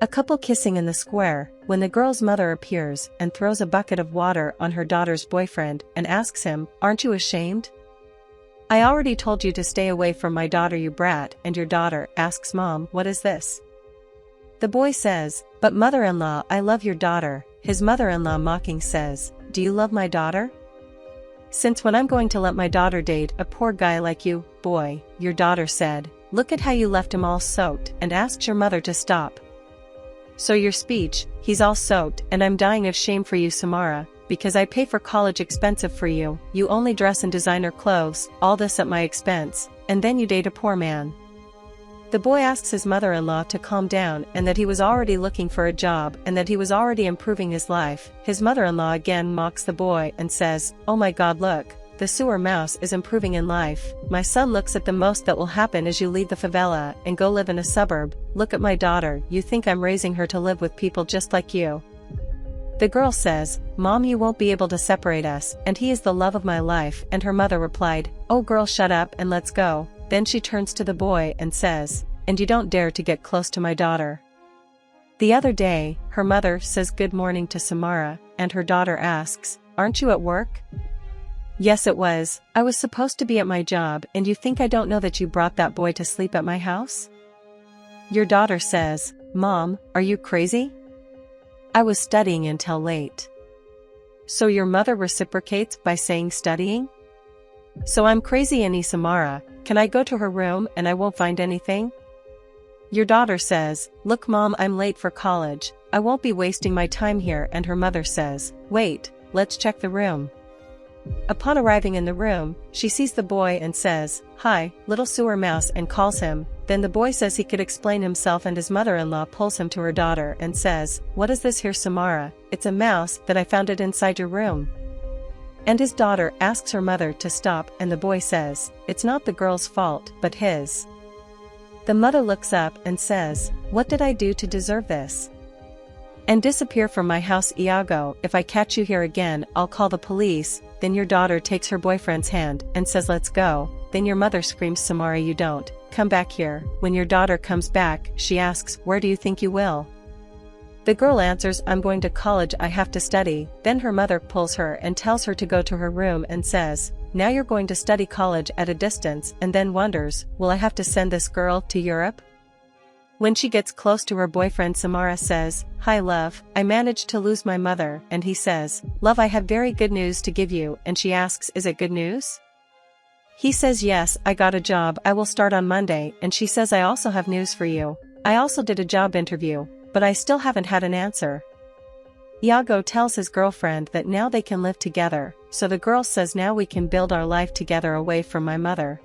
A couple kissing in the square, when the girl's mother appears and throws a bucket of water on her daughter's boyfriend and asks him, "Aren't you ashamed? I already told you to stay away from my daughter, you brat," and your daughter asks mom, "What is this?" The boy says, "But mother-in-law, I love your daughter." His mother-in-law mocking says, "Do you love my daughter? Since when I'm going to let my daughter date a poor guy like you, boy?" Your daughter said, "Look at how you left him all soaked," and asked your mother to stop. "So your speech, he's all soaked and I'm dying of shame for you, Samara, because I pay for college expensive for you, you only dress in designer clothes, all this at my expense, and then you date a poor man." The boy asks his mother-in-law to calm down and that he was already looking for a job and that he was already improving his life. His mother-in-law again mocks the boy and says, "Oh my God, look, the sewer mouse is improving in life. My son looks at the most that will happen is you leave the favela and go live in a suburb. Look at my daughter, you think I'm raising her to live with people just like you?" The girl says, "Mom, you won't be able to separate us, and he is the love of my life," and her mother replied, "Oh girl, shut up and let's go." Then she turns to the boy and says, "And you don't dare to get close to my daughter." The other day, her mother says good morning to Samara, and her daughter asks, "Aren't you at work?" "Yes, it was. I was supposed to be at my job, and you think I don't know that you brought that boy to sleep at my house?" Your daughter says, "Mom, are you crazy? I was studying until late." So your mother reciprocates by saying studying? "So I'm crazy, Annie Samara, can I go to her room and I won't find anything?" Your daughter says, "Look Mom, I'm late for college, I won't be wasting my time here," and her mother says, "Wait, let's check the room." Upon arriving in the room, she sees the boy and says, "Hi, little sewer mouse," and calls him. Then the boy says he could explain himself and his mother-in-law pulls him to her daughter and says, "What is this here, Samara? It's a mouse that I found it inside your room." And his daughter asks her mother to stop and the boy says, "It's not the girl's fault, but his." The mother looks up and says, "What did I do to deserve this? And disappear from my house, Iago, if I catch you here again, I'll call the police." Then your daughter takes her boyfriend's hand and says, "Let's go." Then your mother screams, "Samara, you don't come back here." When your daughter comes back, she asks, "Where do you think you will?" The girl answers, "I'm going to college, I have to study." Then her mother pulls her and tells her to go to her room and says, "Now you're going to study college at a distance," and then wonders, "Will I have to send this girl to Europe?" When she gets close to her boyfriend, Samara says, "Hi love, I managed to lose my mother," and he says, "Love, I have very good news to give you," and she asks, "Is it good news?" He says, "Yes, I got a job, I will start on Monday," and she says, "I also have news for you. I also did a job interview, but I still haven't had an answer." Iago tells his girlfriend that now they can live together, so the girl says, "Now we can build our life together away from my mother."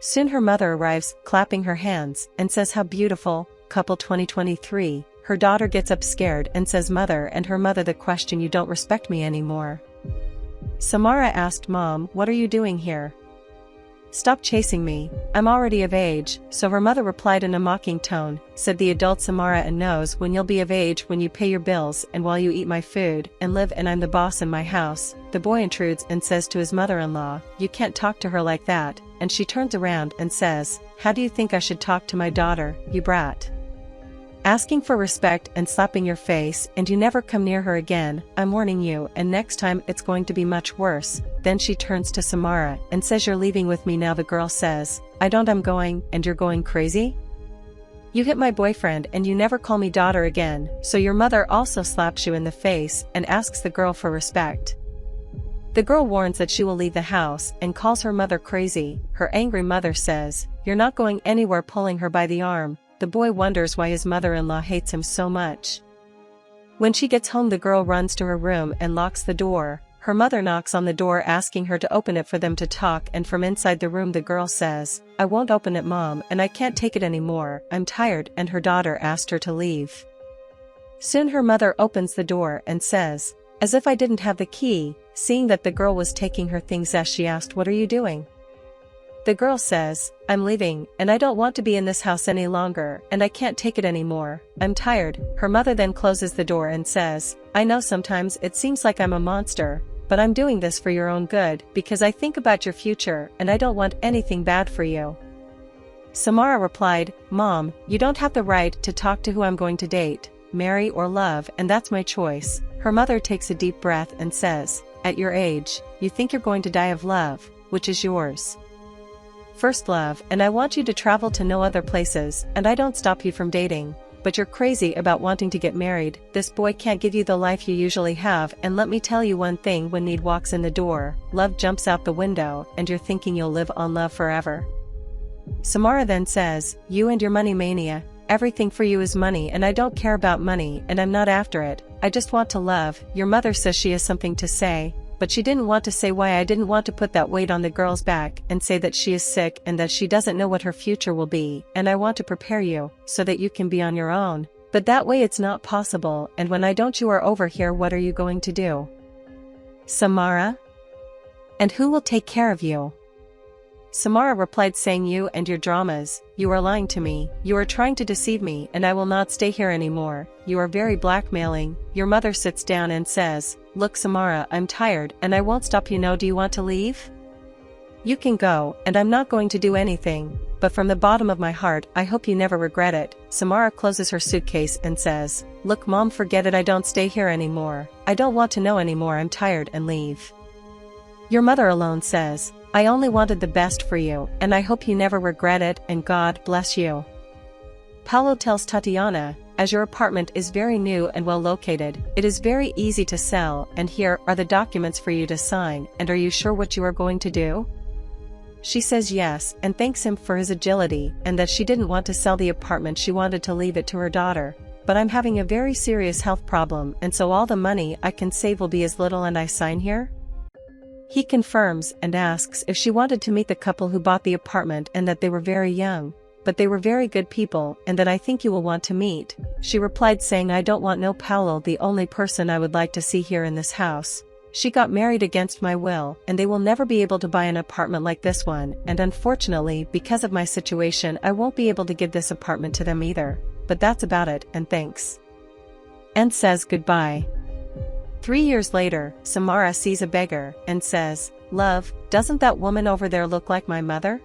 Soon her mother arrives, clapping her hands, and says, "How beautiful, couple 2023. Her daughter gets up scared and says, "Mother," and her mother the question, "You don't respect me anymore?" Samara asked, "Mom, what are you doing here? Stop chasing me, I'm already of age." So her mother replied in a mocking tone, said, "The adult Samara and knows when you'll be of age, when you pay your bills and while you eat my food and live and I'm the boss in my house." The boy intrudes and says to his mother-in-law, "You can't talk to her like that," and she turns around and says, "How do you think I should talk to my daughter, you brat? Asking for respect and slapping your face, and you never come near her again, I'm warning you, and next time it's going to be much worse." Then she turns to Samara and says, "You're leaving with me now." The girl says, "I don't, I'm going," and "You're going crazy? You hit my boyfriend and you never call me daughter again." So your mother also slaps you in the face and asks the girl for respect. The girl warns that she will leave the house and calls her mother crazy. Her angry mother says, "You're not going anywhere," pulling her by the arm. The boy wonders why his mother-in-law hates him so much. When she gets home, the girl runs to her room and locks the door. Her mother knocks on the door asking her to open it for them to talk, and from inside the room the girl says, "I won't open it, Mom, and I can't take it anymore, I'm tired," and her daughter asked her to leave. Soon her mother opens the door and says, "As if I didn't have the key." Seeing that the girl was taking her things, as she asked, "What are you doing?" The girl says, "I'm leaving, and I don't want to be in this house any longer, and I can't take it anymore, I'm tired." Her mother then closes the door and says, "I know sometimes it seems like I'm a monster, but I'm doing this for your own good, because I think about your future, and I don't want anything bad for you." Samara replied, Mom, you don't have the right to talk to who I'm going to date, marry or love, and that's my choice. Her mother takes a deep breath and says, at your age, you think you're going to die of love, which is yours first love, and I want you to travel to no other places, and I don't stop you from dating. But you're crazy about wanting to get married. This boy can't give you the life you usually have, and let me tell you one thing, when need walks in the door, love jumps out the window, and you're thinking you'll live on love forever. Samara then says, you and your money mania, everything for you is money, and I don't care about money, and I'm not after it, I just want to love. Your mother says she has something to say, but she didn't want to say why. I didn't want to put that weight on the girl's back and say that she is sick and that she doesn't know what her future will be, and I want to prepare you, so that you can be on your own. But that way it's not possible, and when I don't, you are over here, what are you going to do? Samara? And who will take care of you? Samara replied, saying, you and your dramas, you are lying to me, you are trying to deceive me, and I will not stay here anymore, you are very blackmailing. Your mother sits down and says, look Samara, I'm tired, and I won't stop you. No, do you want to leave? You can go, and I'm not going to do anything, but from the bottom of my heart, I hope you never regret it. Samara closes her suitcase and says, look Mom, forget it, I don't stay here anymore, I don't want to know anymore, I'm tired, and leave. Your mother alone says, I only wanted the best for you, and I hope you never regret it, and God bless you. Paolo tells Tatiana, as your apartment is very new and well located, it is very easy to sell, and here are the documents for you to sign, and are you sure what you are going to do? She says yes, and thanks him for his agility, and that she didn't want to sell the apartment, she wanted to leave it to her daughter. But I'm having a very serious health problem, and so all the money I can save will be as little, and I sign here? He confirms and asks if she wanted to meet the couple who bought the apartment, and that they were very young, but they were very good people, and that I think you will want to meet. She replied, saying, I don't want no Paolo, the only person I would like to see here in this house. She got married against my will, and they will never be able to buy an apartment like this one, and unfortunately, because of my situation, I won't be able to give this apartment to them either. But that's about it, and thanks. And says goodbye. 3 years later, Samara sees a beggar, and says, love, doesn't that woman over there look like my mother?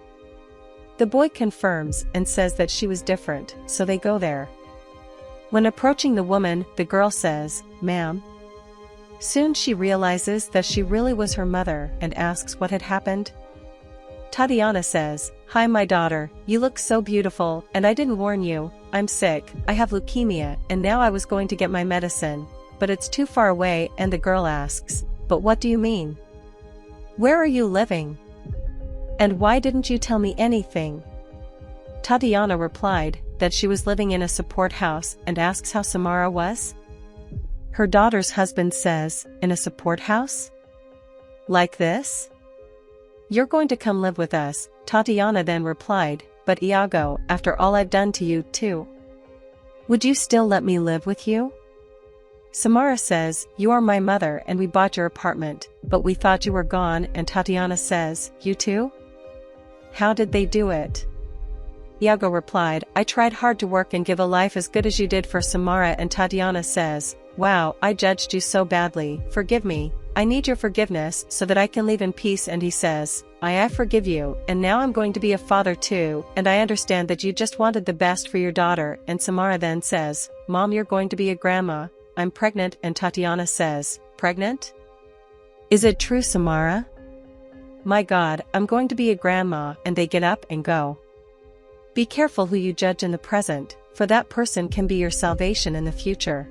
The boy confirms, and says that she was different, so they go there. When approaching the woman, the girl says, ma'am. Soon she realizes that she really was her mother, and asks what had happened. Tatiana says, hi my daughter, you look so beautiful, and I didn't warn you, I'm sick, I have leukemia, and now I was going to get my medicine, but it's too far away. And the girl asks, but what do you mean? Where are you living? And why didn't you tell me anything? Tatiana replied that she was living in a support house, and asks how Samara was. Her daughter's husband says, in a support house? Like this? You're going to come live with us. Tatiana then replied, but Iago, after all I've done to you too, would you still let me live with you? Samara says, you are my mother and we bought your apartment, but we thought you were gone. And Tatiana says, you too? How did they do it? Iago replied, I tried hard to work and give a life as good as you did for Samara. And Tatiana says, wow, I judged you so badly, forgive me, I need your forgiveness so that I can leave in peace. And he says, I forgive you, and now I'm going to be a father too, and I understand that you just wanted the best for your daughter. And Samara then says, Mom, you're going to be a grandma, I'm pregnant. And Tatiana says, pregnant? Is it true, Samara? My God, I'm going to be a grandma. And they get up and go. Be careful who you judge in the present, for that person can be your salvation in the future.